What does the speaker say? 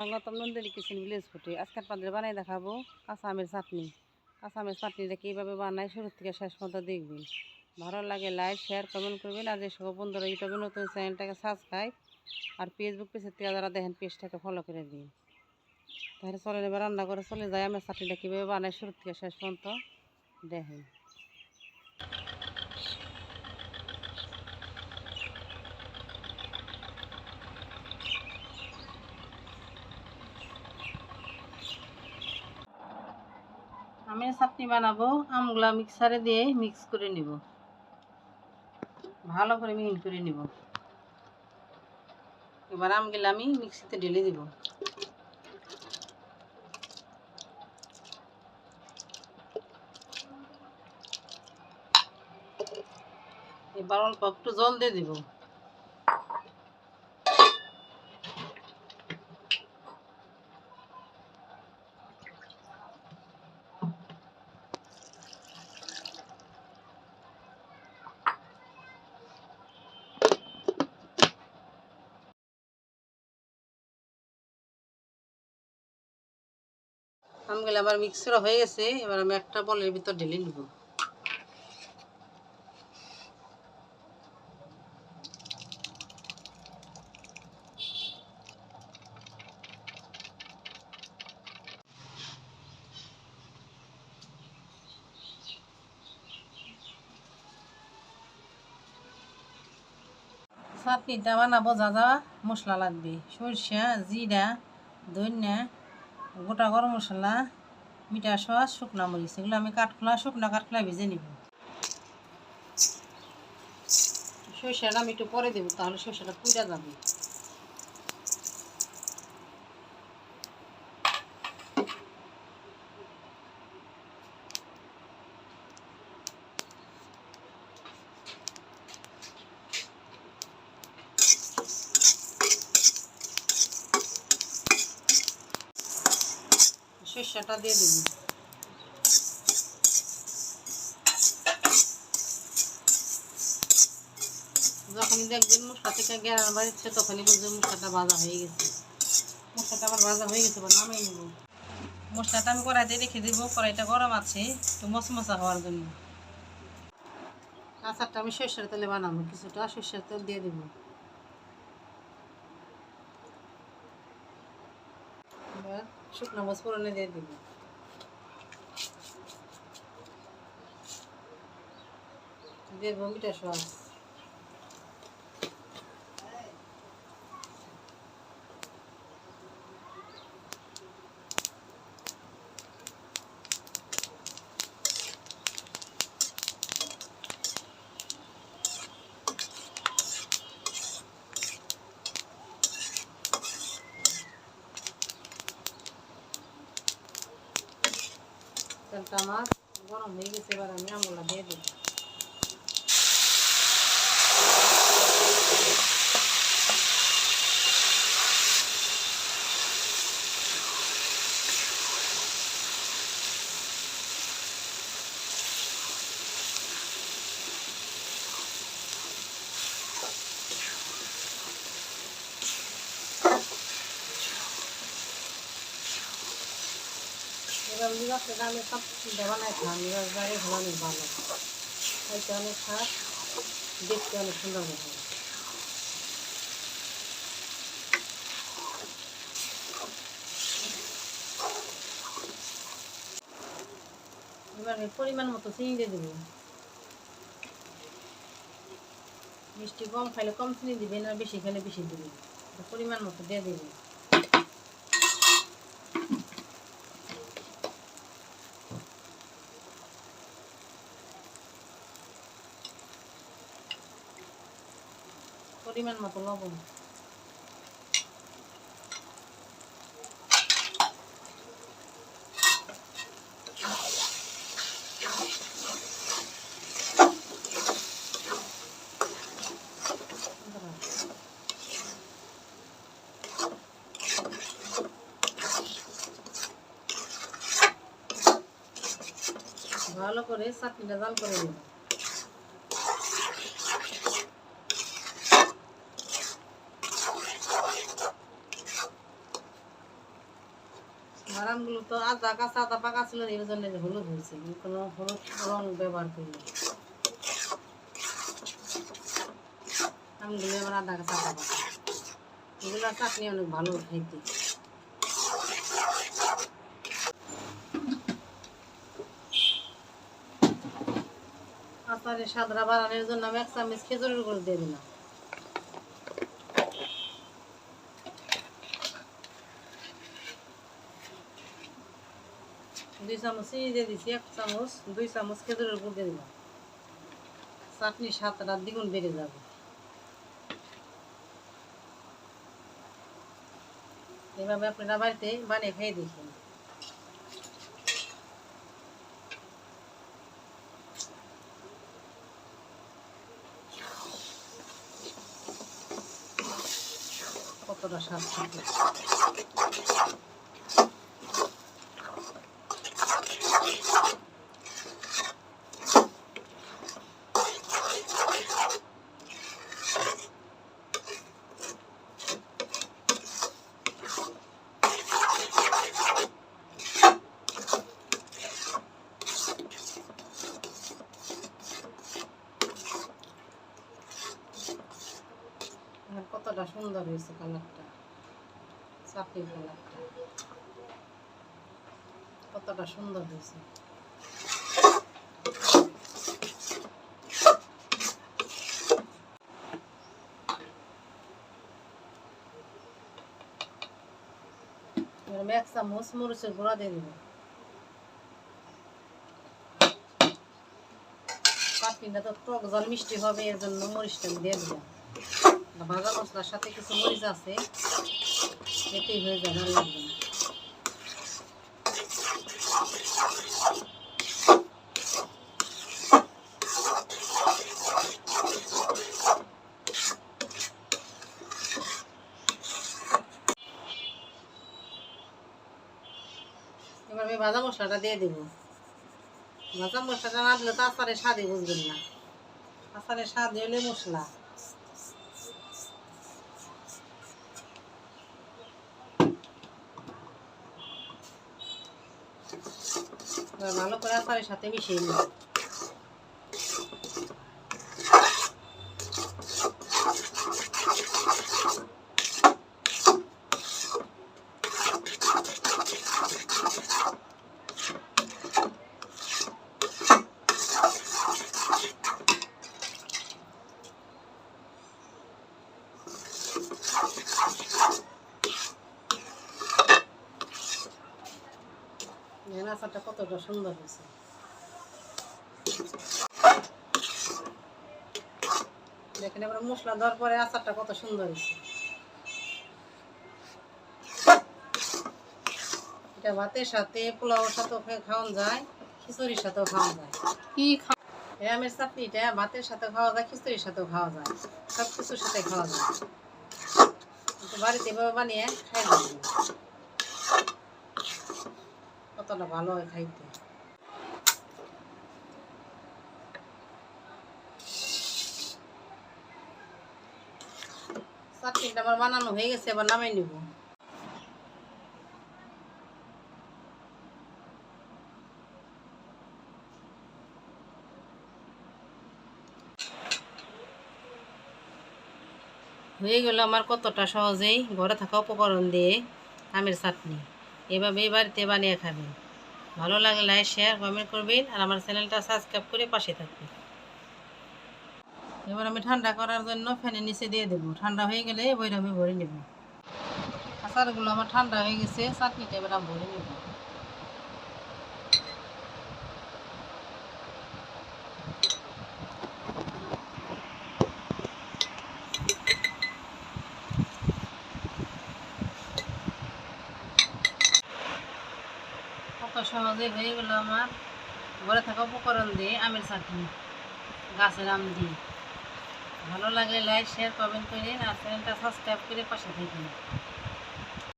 স্বাগতম Nandini kitchen village ফুটে। আজকে আপনাদের বানাই দেখাবো কাঁচা আমের চাটনি। কাঁচা আমের চাটনিটা কীভাবে বানাই শুরু থেকে শেষ পর্যন্ত দেখবেন। ভালো লাগে লাইক শেয়ার কমেন্ট করবেন। আর যে সকল বন্ধুরা ইউটিউবে নতুন চ্যানেলটাকে সাবস্ক্রাইব আর ফেসবুক পেজের থেকে যারা দেখেন পেজটাকে ফলো করে দিন। তাহলে চলেন এবার রান্না করে চলে যায় আমের চাটনিটা কীভাবে বানাই শুরু থেকে শেষ পর্যন্ত দেখেন। আমের চাটনি বানাবো, আমগুলা মিক্সারে দিয়ে মিক্স করে নিব, ভালো করে মিহিন করে নিব। এবার আমগুলা আমি মিক্সিতে ঢেলে দিব। এবার অল্প একটু জল দিয়ে দিব। আমগুলো আবার মিক্সার হয়ে গেছে। এবার আমি একটা বলের ভিতর ঢেলে নিব। চাটনিটা বানাবো যা যা মশলা লাগবে: সরষা, জিরা, ধনিয়া, গোটা গরম মশলা, মিঠা সস, শুকনো মরিচ। এগুলো আমি শুকনো কাঠখোলা ভেজে নিব। সরষাটা আমি একটু পরে দেবো, তাহলে সরষাটা পুড়ে যাবে। সরষাটা দিয়ে দেব। যখনই দেখবেন মশলা থেকে গ্যাস বাড়ছে তখনই বুঝবেন মশলাটা ভাজা হয়ে গেছে। মশলাটা আবার ভাজা হয়ে গেছে, এবার নামিয়ে নেব। মশলাটা আমি কড়াইতে রেখে দেবো, কড়াইটা গরম আছে একটু মশমশা হওয়ার জন্য। আচারটা আমি সরষের তেলে বানাবো, কিছুটা সরষের তেল দিয়ে দেবো। এবার শুকনো মরিচ ফোড়নে দিয়ে দেবো। দেবো মিঠা সস। তেলটা আমার গরম হয়ে গেছে, এবার আমি আমগুলা দিয়ে দেবো। এবার নিবাসে আমি সব চিন্তা বানাই খান, নিবাস বাড়ি ভালো অনেক ভালো, খাইতে অনেক স্বাদ, দেখতে অনেক সুন্দর হবে। এবার পরিমাণ মতো চিনি দিয়ে দেবো। মিষ্টি কম খাইলে কম চিনি দিবেন, আর বেশি খাইলে বেশি দিবেন। পরিমাণ মতো দিয়ে দেবেন। পরিমাণ মতো লবণ। ভালো করে চাটনিটা জাল করে নেব। বাদামগুলো তো আদা কাঁচা আদা পাকা ছিল, এর জন্য হলুদ হয়েছে, কোনো হলুদ রং ব্যবহার করি। আমি দিলে আবার আদা কাঁচা আদা পাকা, এগুলো চাটনি অনেক ভালো খাইতে। আচারের স্বাদটা বাড়ানোর জন্য আমি 1 চামচ খেজুরের গুড় দিয়ে দিলাম। 2 চামচ চিনি দিয়ে দিচ্ছি, 1 চামচ 2 চামচ খেজুরের গুড় দিয়ে দিলাম। চাটনির স্বাদটা দ্বিগুণ বেড়ে যাবে। এভাবে আপনারা বাড়িতে বানিয়ে খেয়ে দেখুন। কতটা স্বাদ থাকে। কতটা সুন্দর হয়েছে কালারটা, চাটনির কালারটা কতটা সুন্দর হয়েছে। আমি 1 চামচ মরিচের গুঁড়া দিয়ে দেব। চাটনিটা তো টক জল মিষ্টি হবে, এর জন্য মরিচটা দিয়ে দিলাম। ভাজা মশলার সাথে কিছু মরিচ আছে, এতেই হয়ে যাবে, আর লাগবে না। এবার আমি ভাজা মশলাটা দিয়ে দেব। ভাজা মশলাটা না দিলে তো আচারের স্বাদই বুঝবেন না। আচারের স্বাদ হলে মশলা। ভালো করে আচারের সাথে মিশিয়ে নিই। আচারটা কতটা সুন্দর হয়েছে। দেখেন এবার মশলা দেওয়ার পরে আচারটা কত সুন্দর হয়েছে। এটা ভাতের সাথে, পোলাওর সাথেও খাওয়া যায়, খিচুড়ির সাথেও খাওয়া যায়। আমের চাটনিটা ভাতের সাথে খাওয়া যায়, খিচুড়ির সাথেও খাওয়া যায়, সব কিছুর সাথে খাওয়া যায়। বাড়িতে এভাবে বানিয়ে খাই যাবে, কতটা ভালো হয় খাইতে। চাটনিটা আমার বানানো হয়ে গেছে, এবার নামাই নিব। হয়ে গেল আমার কতটা সহজেই ঘরে থাকা উপকরণ দিয়ে আমের চাটনি। এভাবেই বাড়িতে বানিয়ে খাবেন। ভালো লাগলে লাইক শেয়ার কমেন্ট করবেন, আর আমার চ্যানেলটা সাবস্ক্রাইব করে পাশে থাকবেন। এবার আমি ঠান্ডা করার জন্য ফ্যানের নিচে দিয়ে দেবো। ঠান্ডা হয়ে গেলে বইটা আমি ভরে নেব। আচারগুলো আমার ঠান্ডা হয়ে গেছে, চাটনিটা এবার আমি ভরে নেব। কত সহজে হয়ে গেল আমার ঘরে থাকা উপকরণ দিয়ে আমের চাটনি, গাছের আম দিয়ে। ভালো লাগলে লাইক শেয়ার কমেন্ট করেন, আর চ্যানেলটা সাবস্ক্রাইব করে পাশে থাকবেন।